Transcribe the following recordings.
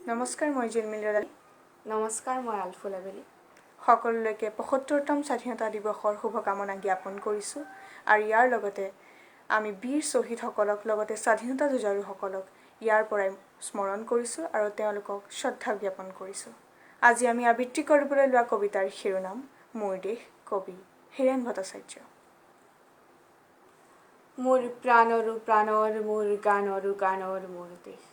নমস্কাৰ, মই জিলমিল ৰদালি। নমস্কাৰ, মই আলফুল আবেলি। সকলোলৈকে ৭৫তম স্বাধীনতা দিৱসৰ শুভকামনা জ্ঞাপন কৰিছোঁ। আৰু ইয়াৰ লগতে আমি বীৰ শ্বহীদসকলক লগতে স্বাধীনতা যুঁজাৰুসকলক ইয়াৰ পৰাই স্মৰণ কৰিছোঁ আৰু তেওঁলোকক শ্ৰদ্ধা জ্ঞাপন কৰিছোঁ। আজি আমি আবৃত্তি কৰিবলৈ লোৱা কবিতাৰ শিৰোনাম মোৰ দেশ, কবি হীৰেণ ভট্টাচাৰ্য। মোৰ প্ৰাণৰো প্ৰাণৰ, মোৰ গানৰো গানৰ মোৰ দেশ।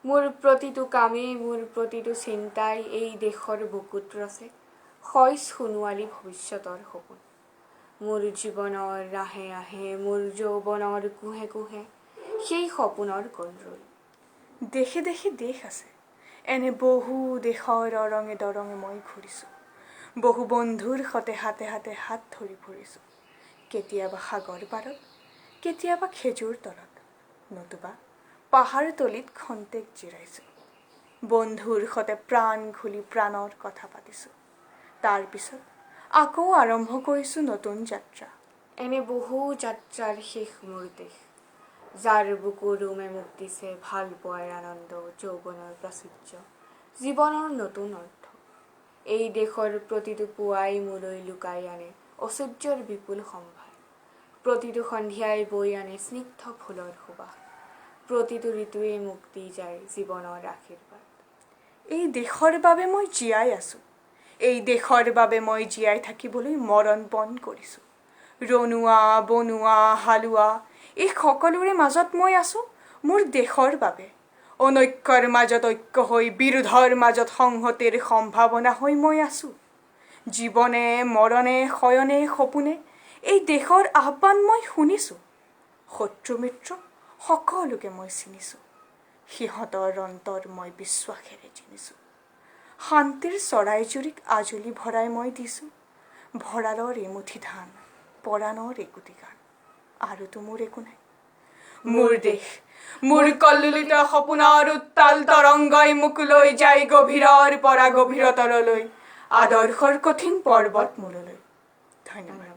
মোৰ প্ৰতিটো কামেই, মোৰ প্ৰতিটো চিন্তাই এই দেশৰ বুকুত ৰচে হয় সোণোৱালী ভৱিষ্যতৰ সপোন। মোৰ জীৱনৰ ৰাহে আহে, মোৰ যৌৱনৰ কোহে কোহে সেই সপোনৰ কণ্ডল। দেশে দেশে দেশ আছে, এনে বহু দেশৰ অৰঙে দৰঙে মই ঘূৰিছোঁ। বহু বন্ধুৰ সতে হাতে হাতে হাত ধৰি ফুৰিছোঁ। কেতিয়াবা সাগৰ পাৰত, কেতিয়াবা খেজুৰ তলত, নতুবা পাহাৰ তলিত খন্তেক জিৰাইছোঁ। বন্ধুৰ সতে প্ৰাণ খুলি প্ৰাণৰ কথা পাতিছোঁ। তাৰ পিছত আকৌ আৰম্ভ কৰিছোঁ নতুন যাত্ৰা। এনে বহু যাত্ৰাৰ শেষ মোৰ দেশ, যাৰ বুকুৰ ৰুমে মোক দিছে ভাল পোৱাৰ আনন্দ, যৌৱনৰ প্ৰাচুৰ্য, জীৱনৰ নতুন অৰ্থ। এই দেশৰ প্ৰতিটো পুৱাই মোলৈ লুকাই আনে ঐশ্বৰ্যৰ বিপুল সম্ভাৰ। প্ৰতিটো সন্ধিয়াই বৈ আনে স্নিগ্ধ ফুলৰ সুবাস। প্ৰতিটো ঋতুৱে মোক দি যায় জীৱনৰ আশীৰ্বাদ। এই দেশৰ বাবে মই জীয়াই আছোঁ। এই দেশৰ বাবে মই জীয়াই থাকিবলৈ মৰণ পণ কৰিছোঁ। ৰণুৱা, বনুৱা, হালোৱা এই সকলোৰে মাজত মই আছোঁ মোৰ দেশৰ বাবে। অনৈক্যৰ মাজত ঐক্য হৈ, বিৰোধৰ মাজত সংহতিৰ সম্ভাৱনা হৈ মই আছোঁ। জীৱনে মৰণে শয়নে সপোনে এই দেশৰ আহ্বান মই শুনিছোঁ। শত্ৰু মিত্ৰ সকলোকে মই চিনিছোঁ। সিহঁতৰ অন্তৰ মই বিশ্বাসেৰে চিনিছোঁ। শান্তিৰ চৰাইজুৰিক আজলি ভৰাই মই দিছোঁ। ভঁৰালৰ এমুঠি ধান, পৰাণৰ একোটি গান, আৰুতো মোৰ একো নাই। মোৰ দেশ, মোৰ কল্লোলিত সপোনৰ উত্তাল তৰংগই মোক লৈ যায় গভীৰৰ পৰা গভীৰতৰলৈ, আদৰ্শৰ কঠিন পৰ্বত মূললৈ। ধন্যবাদ।